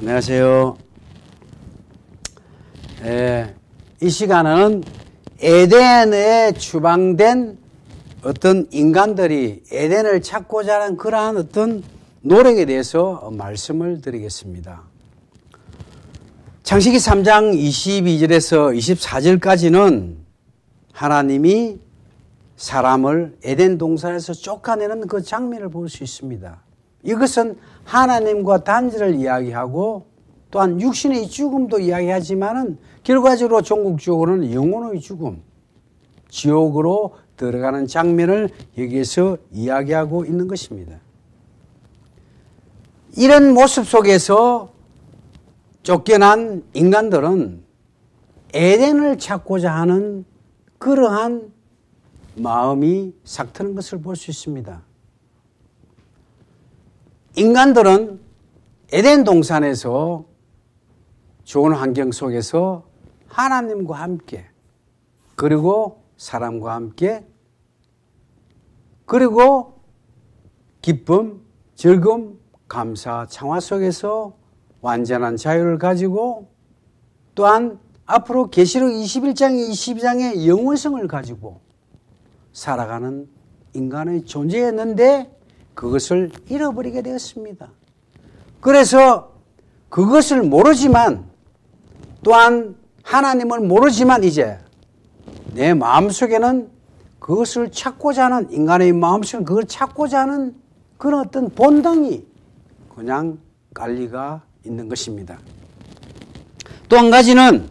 안녕하세요. 이 시간은 에덴에 추방된 어떤 인간들이 에덴을 찾고자 하는 그러한 어떤 노력에 대해서 말씀을 드리겠습니다. 창세기 3장 22절에서 24절까지는 하나님이 사람을 에덴 동산에서 쫓아내는 그 장면을 볼 수 있습니다. 이것은 하나님과 단절을 이야기하고 또한 육신의 죽음도 이야기하지만은 결과적으로 종국적으로는 영혼의 죽음, 지옥으로 들어가는 장면을 여기에서 이야기하고 있는 것입니다. 이런 모습 속에서 쫓겨난 인간들은 에덴을 찾고자 하는 그러한 마음이 삭트는 것을 볼 수 있습니다. 인간들은 에덴 동산에서 좋은 환경 속에서 하나님과 함께 그리고 사람과 함께 그리고 기쁨, 즐거움, 감사, 창화 속에서 완전한 자유를 가지고 또한 앞으로 계시록 21장, 22장의 영원성을 가지고 살아가는 인간의 존재였는데 그것을 잃어버리게 되었습니다. 그래서 그것을 모르지만 또한 하나님을 모르지만 이제 내 마음속에는 그것을 찾고자 하는 인간의 마음속에는 그걸 찾고자 하는 그런 어떤 본능이 그냥 깔리가 있는 것입니다. 또 한 가지는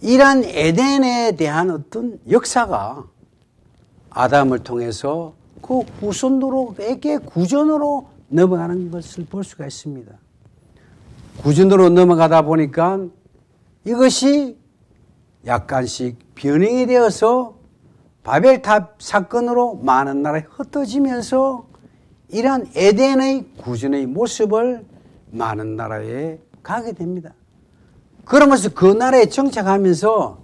이러한 에덴에 대한 어떤 역사가 아담을 통해서 그 후손으로에게 구전으로 넘어가는 것을 볼 수가 있습니다. 구전으로 넘어가다 보니까 이것이 약간씩 변형이 되어서 바벨탑 사건으로 많은 나라에 흩어지면서 이러한 에덴의 구전의 모습을 많은 나라에 가게 됩니다. 그러면서 그 나라에 정착하면서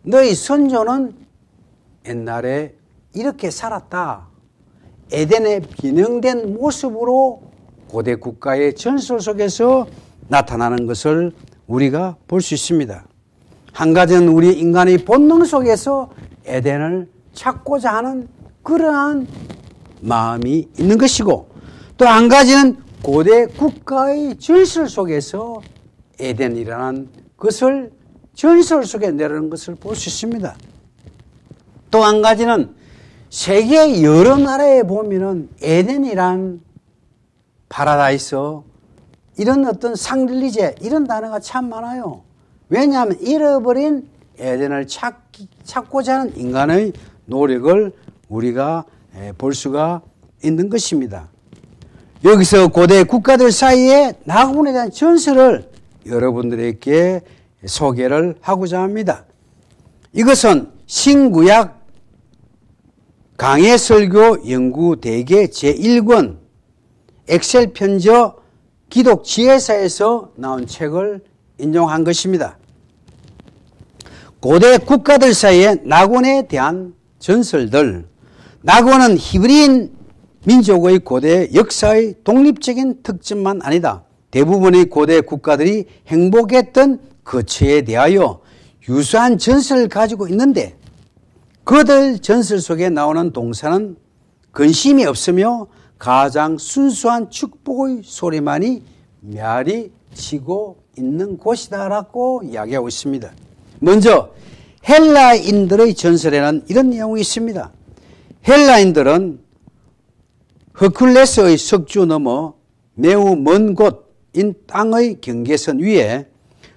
너희 선조는 옛날에 이렇게 살았다. 에덴의 변형된 모습으로 고대 국가의 전설 속에서 나타나는 것을 우리가 볼 수 있습니다. 한 가지는 우리 인간의 본능 속에서 에덴을 찾고자 하는 그러한 마음이 있는 것이고 또 한 가지는 고대 국가의 전설 속에서 에덴이라는 것을 전설 속에 내려오는 것을 볼 수 있습니다. 또 한 가지는 세계 여러 나라에 보면은 에덴이란 파라다이스 이런 어떤 상들리제 이런 단어가 참 많아요. 왜냐하면 잃어버린 에덴을 찾고자 하는 인간의 노력을 우리가 볼 수가 있는 것입니다. 여기서 고대 국가들 사이에 나그네에 대한 전설을 여러분들에게 소개를 하고자 합니다. 이것은 신구약 강해설교 연구대계 제1권 엑셀 편저 기독 지혜사에서 나온 책을 인용한 것입니다. 고대 국가들 사이의 낙원에 대한 전설들. 낙원은 히브리인 민족의 고대 역사의 독립적인 특징만 아니다. 대부분의 고대 국가들이 행복했던 거처에 대하여 유사한 전설을 가지고 있는데 그들 전설 속에 나오는 동산은 근심이 없으며 가장 순수한 축복의 소리만이 메아리치고 있는 곳이다라고 이야기하고 있습니다. 먼저 헬라인들의 전설에는 이런 내용이 있습니다. 헬라인들은 허클레스의 석주 너머 매우 먼 곳인 땅의 경계선 위에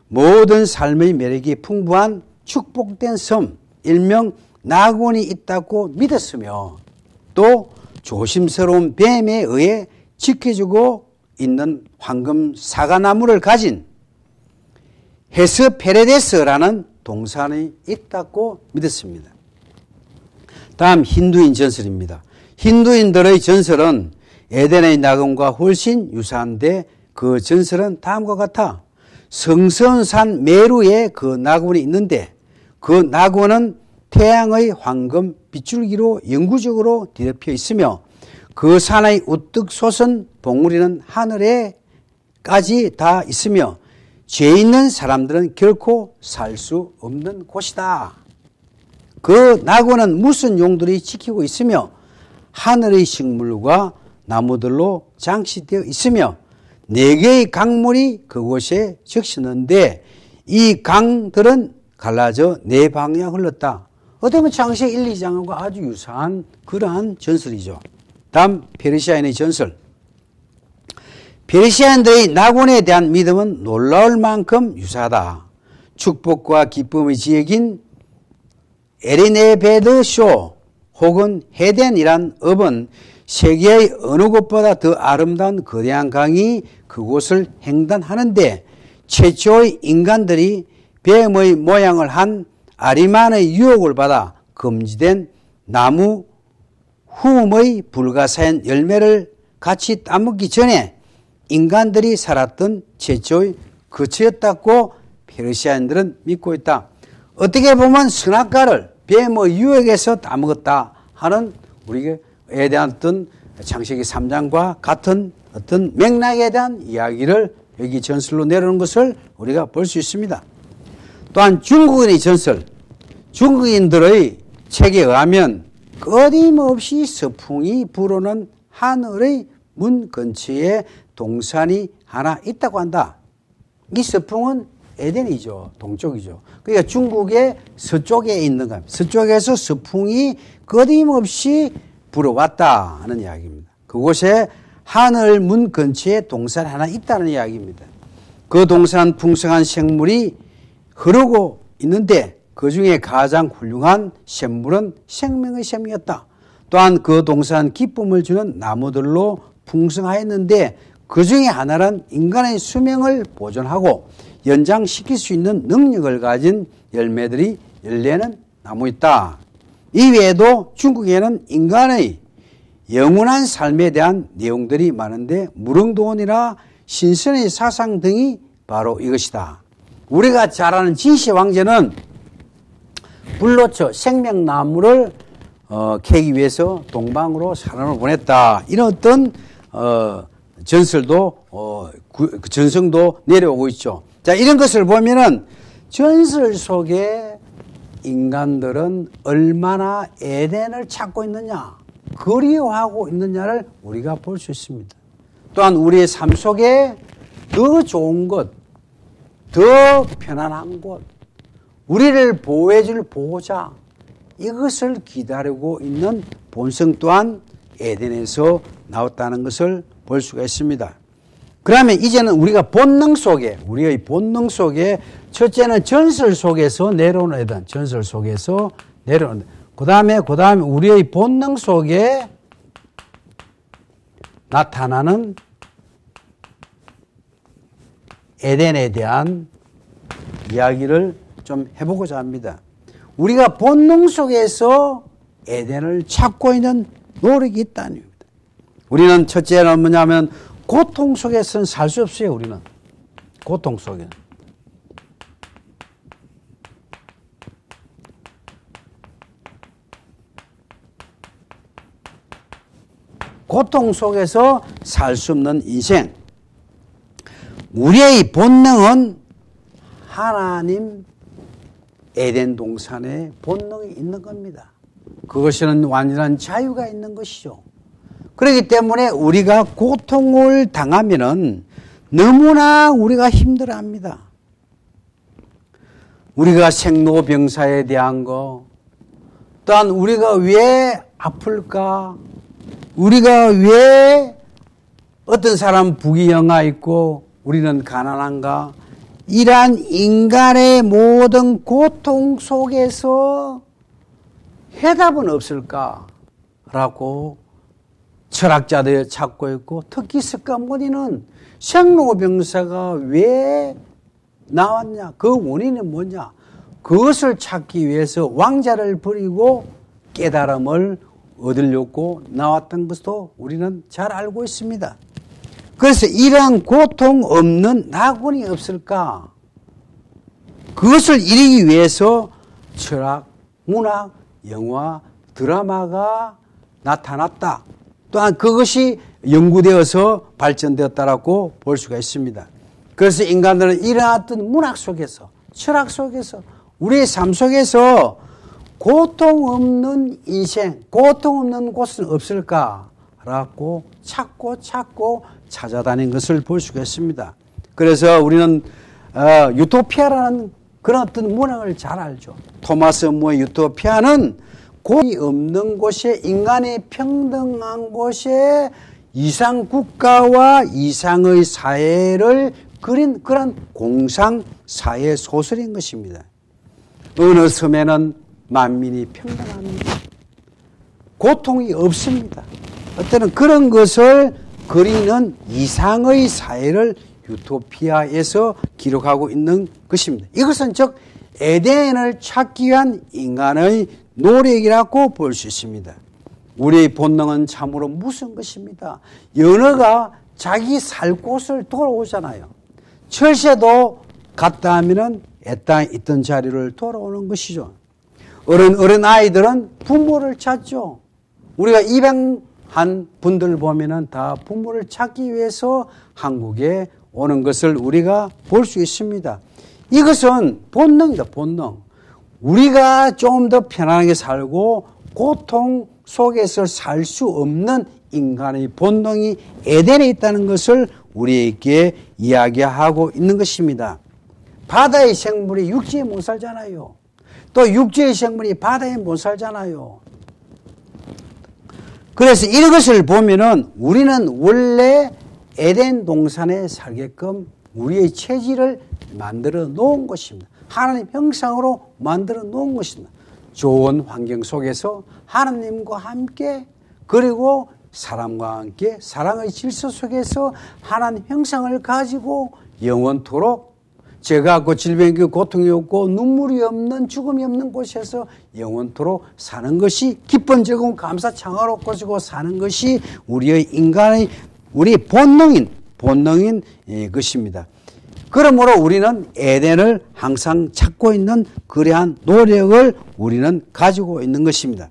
모든 삶의 매력이 풍부한 축복된 섬 일명 낙원이 있다고 믿었으며 또 조심스러운 뱀에 의해 지켜주고 있는 황금 사과나무를 가진 헤스페레데스라는 동산이 있다고 믿었습니다. 다음 힌두인 전설입니다. 힌두인들의 전설은 에덴의 낙원과 훨씬 유사한데 그 전설은 다음과 같아 성스러운 산 메루에 그 낙원이 있는데 그 낙원은 태양의 황금 빗줄기로 영구적으로 뒤덮여 있으며 그 산의 우뚝 솟은 봉우리는 하늘에 낙원까지 다 있으며 죄 있는 사람들은 결코 살 수 없는 곳이다. 그 낙원은 무슨 용들이 지키고 있으며 하늘의 식물과 나무들로 장식되어 있으며 4개의 강물이 그곳에 적시는데 이 강들은 갈라져 4방향 흘렀다. 어떻게 보면 창세기 1, 2장과 아주 유사한 그러한 전설이죠. 다음 페르시아인의 전설. 페르시아인들의 낙원에 대한 믿음은 놀라울 만큼 유사하다. 축복과 기쁨의 지역인 에리네베드 쇼 혹은 헤덴이란 업은 세계의 어느 곳보다 더 아름다운 거대한 강이 그곳을 횡단하는데 최초의 인간들이 뱀의 모양을 한 아리만의 유혹을 받아 금지된 나무 후음의 불가사한 열매를 같이 따먹기 전에 인간들이 살았던 최초의 거처였다고 페르시아인들은 믿고 있다. 어떻게 보면 선악과를 뱀의 유혹에서 따먹었다 하는 우리에 대한 어떤 창세기 3장과 같은 어떤 맥락에 대한 이야기를 여기 전설로 내려오는 것을 우리가 볼 수 있습니다. 또한 중국인의 전설, 중국인들의 책에 의하면 끊임없이 서풍이 불어오는 하늘의 문 근처에 동산이 하나 있다고 한다. 이 서풍은 에덴이죠. 동쪽이죠. 그러니까 중국의 서쪽에 있는 겁니다. 서쪽에서 서풍이 끊임없이 불어왔다 하는 이야기입니다. 그곳에 하늘 문 근처에 동산이 하나 있다는 이야기입니다. 그 동산 풍성한 생물이 흐르고 있는데 그 중에 가장 훌륭한 샘물은 생명의 샘이었다. 또한 그 동산 기쁨을 주는 나무들로 풍성하였는데 그 중에 하나는 인간의 수명을 보존하고 연장시킬 수 있는 능력을 가진 열매들이 열리는 나무였다. 이외에도 중국에는 인간의 영원한 삶에 대한 내용들이 많은데 무릉도원이나 신선의 사상 등이 바로 이것이다. 우리가 잘 아는 진시의 왕자는 불로초 생명나무를 캐기 위해서 동방으로 사람을 보냈다. 이런 어떤 전설도 전성도 내려오고 있죠. 자, 이런 것을 보면은 전설 속에 인간들은 얼마나 에덴을 찾고 있느냐, 그리워하고 있느냐를 우리가 볼 수 있습니다. 또한 우리의 삶 속에 더 좋은 것, 더 편안한 곳, 우리를 보호해 줄 보호자, 이것을 기다리고 있는 본성 또한 에덴에서 나왔다는 것을 볼 수가 있습니다. 그러면 이제는 우리가 본능 속에, 우리의 본능 속에 첫째는 전설 속에서 내려오는 에덴, 전설 속에서 내려오는, 그 다음에 우리의 본능 속에 나타나는 에덴에 대한 이야기를 좀 해보고자 합니다. 우리가 본능 속에서 에덴을 찾고 있는 노력이 있다는 겁니다. 우리는 첫째는 뭐냐면 고통 속에서는 살 수 없어요. 우리는 고통 속에. 고통 속에서 살 수 없는 인생. 우리의 본능은 하나님 에덴 동산에 본능이 있는 겁니다. 그것은 완전한 자유가 있는 것이죠. 그렇기 때문에 우리가 고통을 당하면은 너무나 우리가 힘들어합니다. 우리가 생로병사에 대한 거, 또한 우리가 왜 아플까? 우리가 왜 어떤 사람 부귀영화 있고 우리는 가난한가? 이러한 인간의 모든 고통 속에서 해답은 없을까라고 철학자들이 찾고 있고, 특히 석가모니는 생로병사가 왜 나왔냐, 그 원인은 뭐냐, 그것을 찾기 위해서 왕자를 버리고 깨달음을 얻으려고 나왔던 것도 우리는 잘 알고 있습니다. 그래서 이러한 고통 없는 낙원이 없을까? 그것을 이루기 위해서 철학, 문학, 영화, 드라마가 나타났다. 또한 그것이 연구되어서 발전되었다라고 볼 수가 있습니다. 그래서 인간들은 이러한 어떤 문학 속에서, 철학 속에서, 우리의 삶 속에서 고통 없는 인생, 고통 없는 곳은 없을까라고 찾고 찾아다닌 것을 볼 수가 있습니다. 그래서 우리는 유토피아라는 그런 어떤 문학을 잘 알죠. 토마스 모의 유토피아는 고통이 없는 곳에, 인간이 평등한 곳에 이상 국가와 이상의 사회를 그린 그런 공상 사회 소설인 것입니다. 어느 섬에는 만민이 평등합니다. 고통이 없습니다. 어떤 그런 것을 그리는 이상의 사회를 유토피아에서 기록하고 있는 것입니다. 이것은 즉 에덴을 찾기 위한 인간의 노력이라고 볼 수 있습니다. 우리의 본능은 참으로 무서운 것입니다. 연어가 자기 살 곳을 돌아오잖아요. 철새도 갔다 하면은 땅에 있던 자리를 돌아오는 것이죠. 어른 아이들은 부모를 찾죠. 우리가 입양한 분들 보면은 다 부모를 찾기 위해서 한국에 오는 것을 우리가 볼 수 있습니다. 이것은 본능이다, 본능. 우리가 좀 더 편안하게 살고 고통 속에서 살 수 없는 인간의 본능이 에덴에 있다는 것을 우리에게 이야기하고 있는 것입니다. 바다의 생물이 육지에 못 살잖아요. 또 육지의 생물이 바다에 못 살잖아요. 그래서 이것을 보면은 우리는 원래 에덴 동산에 살게끔 우리의 체질을 만들어 놓은 것입니다. 하나님 형상으로 만들어 놓은 것입니다. 좋은 환경 속에서 하나님과 함께, 그리고 사람과 함께 사랑의 질서 속에서 하나님 형상을 가지고 영원토록 죄가 없고 질병이 없고 고통이 없고 눈물이 없는 죽음이 없는 곳에서 영원토록 사는 것이 기쁜 즐거운 감사 창화롭고 사는 것이 우리의 인간의 우리 본능인 것입니다. 그러므로 우리는 에덴을 항상 찾고 있는 그러한 노력을 우리는 가지고 있는 것입니다.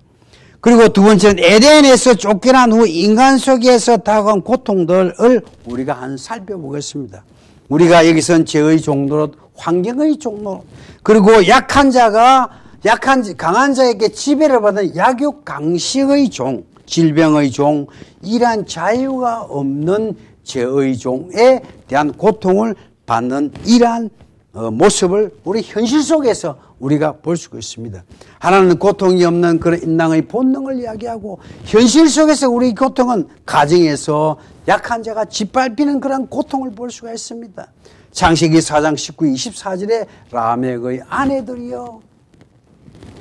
그리고 두 번째는 에덴에서 쫓겨난 후 인간 속에서 다가온 고통들을 우리가 한 살펴보겠습니다. 우리가 여기선 죄의 종로로, 환경의 종로, 그리고 강한 자에게 지배를 받은 약육 강식의 종, 질병의 종, 이러한 자유가 없는 죄의 종에 대한 고통을 받는 이러한 모습을 우리 현실 속에서 우리가 볼 수가 있습니다. 하나는 고통이 없는 그런 인간의 본능을 이야기하고, 현실 속에서 우리 고통은 가정에서 약한 자가 짓밟히는 그런 고통을 볼 수가 있습니다. 창세기 4장 19, 24절에 라멕의 아내들이요,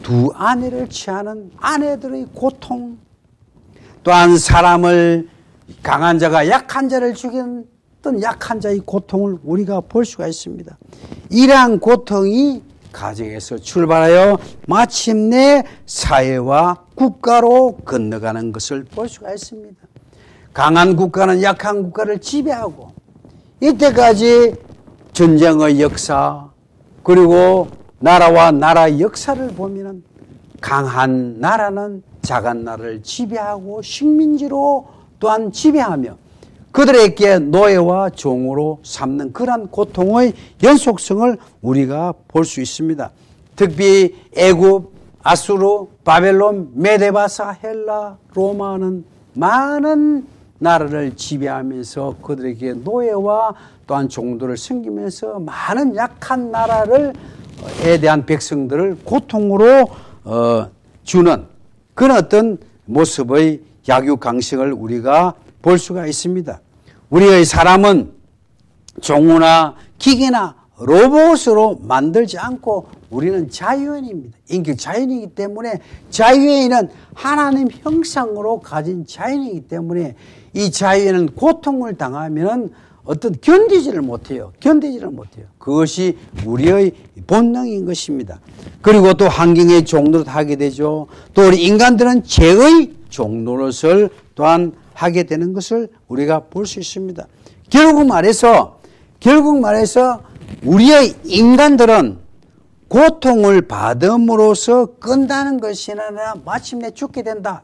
두 아내를 취하는 아내들의 고통, 또한 사람을 강한 자가 약한 자를 죽이는 어떤 약한 자의 고통을 우리가 볼 수가 있습니다. 이러한 고통이 가정에서 출발하여 마침내 사회와 국가로 건너가는 것을 볼 수가 있습니다. 강한 국가는 약한 국가를 지배하고, 이때까지 전쟁의 역사, 그리고 나라와 나라의 역사를 보면 강한 나라는 작은 나라를 지배하고 식민지로 또한 지배하며 그들에게 노예와 종으로 삼는 그러한 고통의 연속성을 우리가 볼 수 있습니다. 특히 애굽, 아수르, 바벨론, 메데바사, 헬라, 로마는 많은 나라를 지배하면서 그들에게 노예와 또한 종들을 섬기면서 많은 약한 나라에 대한 백성들을 고통으로 주는 그런 어떤 모습의 약육강식을 우리가 볼 수가 있습니다. 우리의 사람은 종이나 기계나 로봇으로 만들지 않고 우리는 자유인입니다. 인격 자유인이기 때문에, 자유인은 하나님 형상으로 가진 자유인이기 때문에 이 자유인은 고통을 당하면 어떤 견디지를 못해요. 그것이 우리의 본능인 것입니다. 그리고 또 환경의 종로를 하게 되죠. 또 우리 인간들은 죄의 종로릇을 또한 하게 되는 것을 우리가 볼 수 있습니다. 결국 말해서 우리의 인간들은 고통을 받음으로써 끝나는 것이 아니라 마침내 죽게 된다.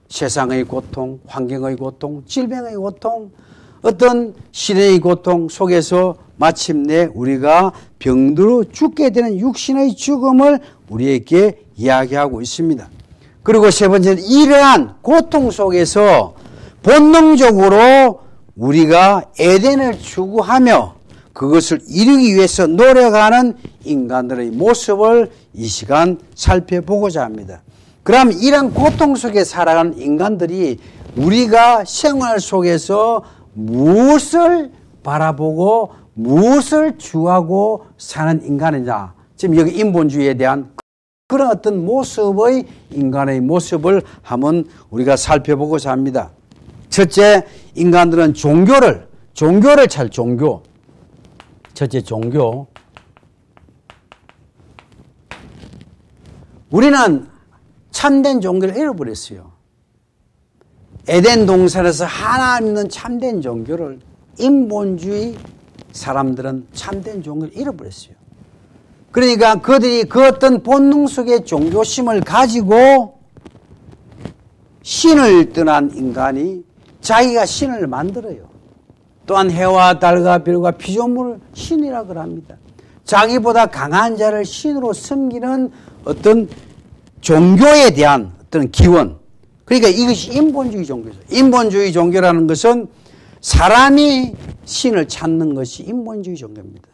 세상의 고통, 환경의 고통, 질병의 고통, 어떤 시련의 고통 속에서 마침내 우리가 병들어 죽게 되는 육신의 죽음을 우리에게 이야기하고 있습니다. 그리고 세 번째는 이러한 고통 속에서 본능적으로 우리가 에덴을 추구하며 그것을 이루기 위해서 노력하는 인간들의 모습을 이 시간 살펴보고자 합니다. 그럼 이런 고통 속에 살아가는 인간들이 우리가 생활 속에서 무엇을 바라보고 무엇을 추구하고 사는 인간이냐. 지금 여기 인본주의에 대한 그런 어떤 모습의 인간의 모습을 한번 우리가 살펴보고자 합니다. 첫째, 인간들은 종교를 종교. 첫째, 종교. 우리는 참된 종교를 잃어버렸어요. 에덴 동산에서 하나님 있는 참된 종교를 인본주의 사람들은 참된 종교를 잃어버렸어요. 그러니까 그들이 그 어떤 본능 속의 종교심을 가지고 신을 떠난 인간이 자기가 신을 만들어요. 또한 해와 달과 별과 피조물을 신이라고 합니다. 자기보다 강한 자를 신으로 섬기는 어떤 종교에 대한 어떤 기원. 그러니까 이것이 인본주의 종교죠. 인본주의 종교라는 것은 사람이 신을 찾는 것이 인본주의 종교입니다.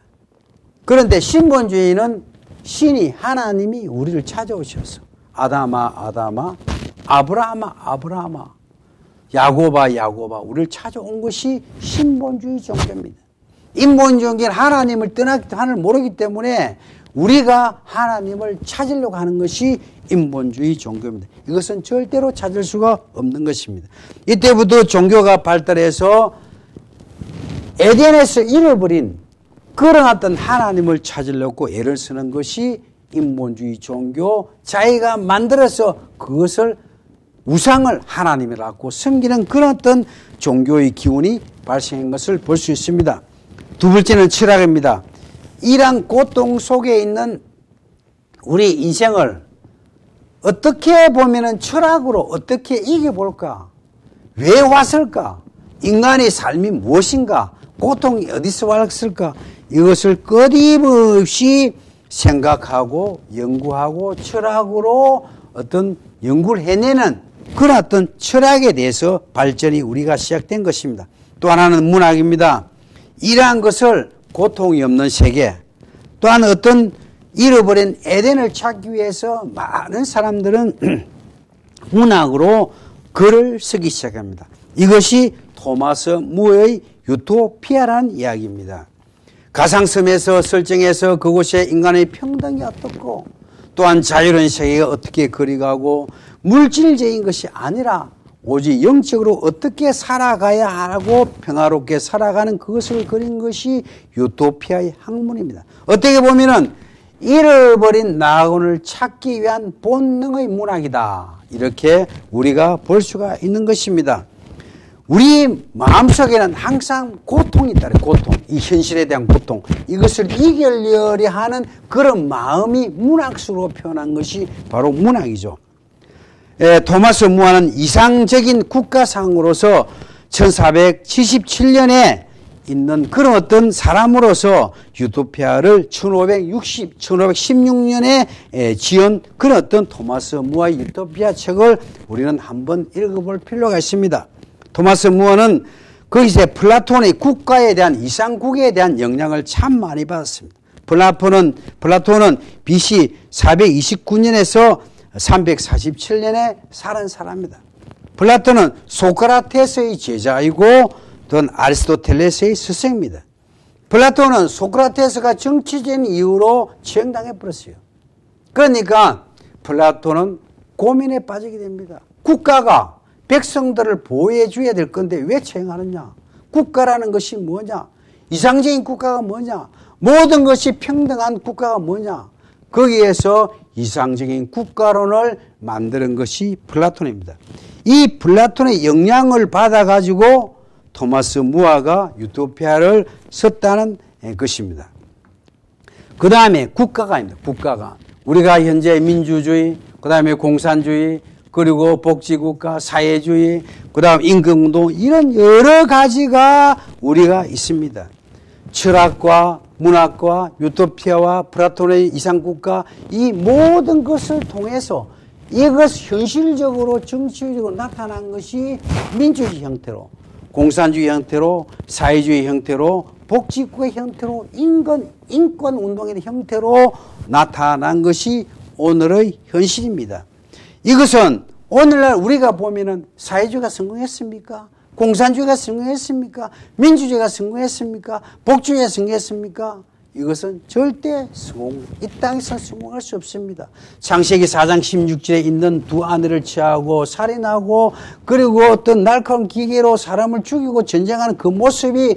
그런데 신본주의는 신이 하나님이 우리를 찾아오셔서 아담아 아브라함아 야곱아 우리를 찾아온 것이 신본주의 종교입니다. 인본주의 종교는 하나님을 떠나기 하나님을 모르기 때문에 우리가 하나님을 찾으려고 하는 것이 인본주의 종교입니다. 이것은 절대로 찾을 수가 없는 것입니다. 이때부터 종교가 발달해서 에덴에서 잃어버린 그런 어떤 하나님을 찾으려고 애를 쓰는 것이 인본주의 종교, 자기가 만들어서 그것을 우상을 하나님이라고 섬기는 그런 어떤 종교의 기운이 발생한 것을 볼 수 있습니다. 두 번째는 철학입니다. 이러한 고통 속에 있는 우리 인생을 어떻게 보면은 철학으로 어떻게 이겨볼까? 왜 왔을까? 인간의 삶이 무엇인가? 고통이 어디서 왔을까? 이것을 끊임없이 생각하고 연구하고 철학으로 어떤 연구를 해내는 그런 어떤 철학에 대해서 발전이 우리가 시작된 것입니다. 또 하나는 문학입니다. 이러한 것을 고통이 없는 세계, 또한 어떤 잃어버린 에덴을 찾기 위해서 많은 사람들은 문학으로 글을 쓰기 시작합니다. 이것이 토마스 무어의 유토피아라는 이야기입니다. 가상섬에서 설정해서 그곳에 인간의 평등이 어떻고 또한 자유로운 세계가 어떻게 그리가고 물질적인 것이 아니라 오직 영적으로 어떻게 살아가야 하고 평화롭게 살아가는 그것을 그린 것이 유토피아의 학문입니다. 어떻게 보면은 잃어버린 낙원을 찾기 위한 본능의 문학이다. 이렇게 우리가 볼 수가 있는 것입니다. 우리 마음속에는 항상 고통이 있다. 고통. 이 현실에 대한 고통. 이것을 이겨내려 하는 그런 마음이 문학 속으로 표현한 것이 바로 문학이죠. 토마스 무어는 이상적인 국가상으로서 1477년에 있는 그런 어떤 사람으로서 유토피아를 1516년에 지은 그런 어떤 토마스 무어의 유토피아 책을 우리는 한번 읽어볼 필요가 있습니다. 토마스 무어는 거기서 플라톤의 국가에 대한 이상국에 대한 영향을 참 많이 받았습니다. 플라톤은 BC 429년에서 347년에 살은 사람입니다. 플라톤은 소크라테스의 제자이고 또는 아리스토텔레스의 스승입니다. 플라톤은 소크라테스가 정치적인 이유로 처형당해 버렸어요. 그러니까 플라톤은 고민에 빠지게 됩니다. 국가가 백성들을 보호해 줘야 될 건데 왜 처형하느냐? 국가라는 것이 뭐냐? 이상적인 국가가 뭐냐? 모든 것이 평등한 국가가 뭐냐? 거기에서 이상적인 국가론을 만드는 것이 플라톤입니다. 이 플라톤의 영향을 받아가지고 토마스 무어가 유토피아를 썼다는 것입니다. 그 다음에 국가가 있습니다. 국가가. 우리가 현재 민주주의, 그 다음에 공산주의, 그리고 복지국가, 사회주의, 그다음 임금운동 이런 여러 가지가 우리가 있습니다. 철학과 문학과 유토피아와 플라톤의 이상국가 이 모든 것을 통해서 이것 현실적으로 정치적으로 나타난 것이 민주주의 형태로 공산주의 형태로 사회주의 형태로 복지국가의 형태로 인권운동의 형태로 나타난 것이 오늘의 현실입니다. 이것은 오늘날 우리가 보면은 사회주의가 성공했습니까? 공산주의가 성공했습니까? 민주주의가 성공했습니까? 복주의가 성공했습니까? 이것은 절대 이 땅에서 성공할 수 없습니다. 창세기 4장 16절에 있는 두 아내를 취하고 살인하고 그리고 어떤 날카로운 기계로 사람을 죽이고 전쟁하는 그 모습이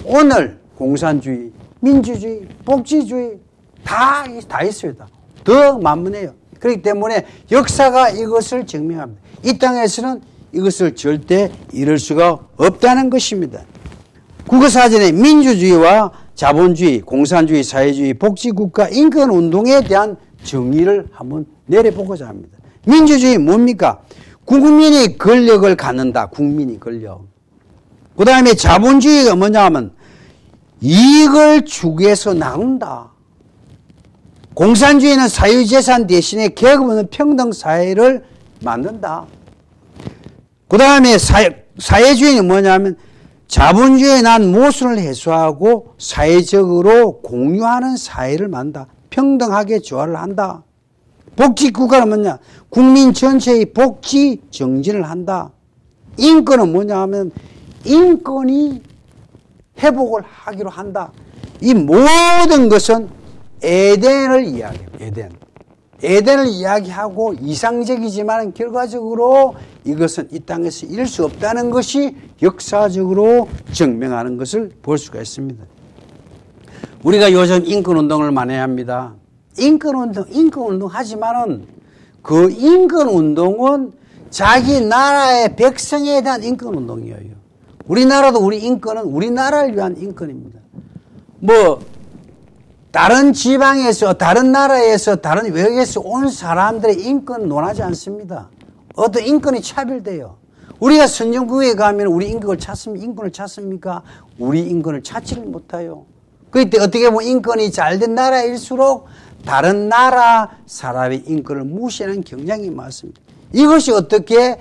오늘 공산주의, 민주주의, 복지주의 다 있습니다. 더 만문해요. 그렇기 때문에 역사가 이것을 증명합니다. 이 땅에서는 이것을 절대 이룰 수가 없다는 것입니다. 국어사전에 민주주의와 자본주의, 공산주의, 사회주의, 복지국가, 인권운동에 대한 정의를 한번 내려보고자 합니다. 민주주의 뭡니까? 국민이 권력을 갖는다. 국민이 권력. 그 다음에 자본주의가 뭐냐 하면 이익을 추구해서 나눈다. 공산주의는 사유재산 대신에 계급 없는 평등 사회를 만든다. 그 다음에 사회주의는 뭐냐면 자본주의에 난 모순을 해소하고 사회적으로 공유하는 사회를 만든다. 평등하게 조화를 한다. 복지국가는 뭐냐? 국민 전체의 복지 정진을 한다. 인권은 뭐냐 하면 인권이 회복을 하기로 한다. 이 모든 것은 에덴을 이야기해요. 에덴을 이야기하고 이상적이지만 결과적으로 이것은 이 땅에서 이룰 수 없다는 것이 역사적으로 증명하는 것을 볼 수가 있습니다. 우리가 요즘 인권운동을 많이 합니다. 인권운동 하지만은 그 인권운동은 자기 나라의 백성에 대한 인권운동이에요. 우리나라도 우리 인권은 우리나라를 위한 인권입니다. 다른 지방에서, 다른 나라에서, 다른 외국에서 온 사람들의 인권 논하지 않습니다. 어떤 인권이 차별돼요. 우리가 선진국에 가면 우리 인권을 찾습니까? 우리 인권을 찾지를 못해요. 그때 어떻게 보면 인권이 잘된 나라일수록 다른 나라 사람의 인권을 무시하는 경향이 많습니다. 이것이 어떻게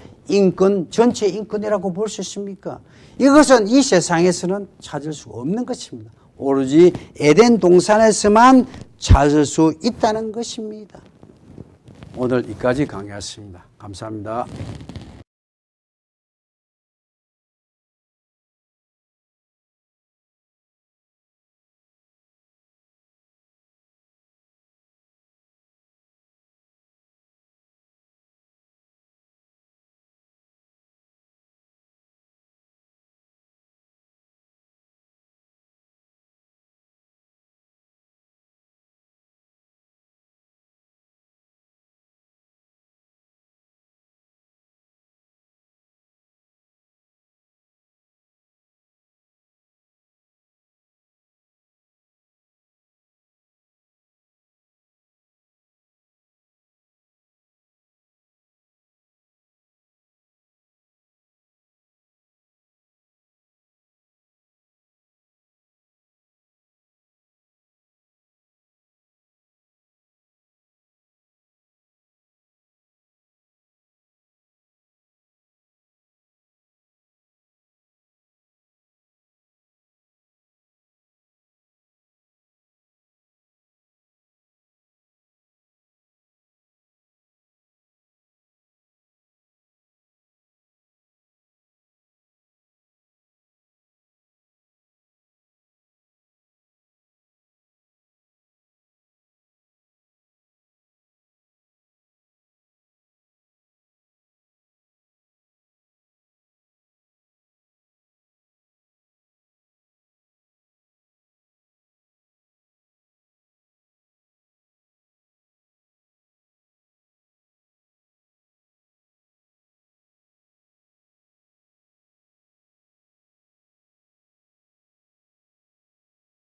전체 인권이라고 볼 수 있습니까? 이것은 이 세상에서는 찾을 수 없는 것입니다. 오로지 에덴 동산에서만 찾을 수 있다는 것입니다. 오늘 여기까지 강의했습니다. 감사합니다.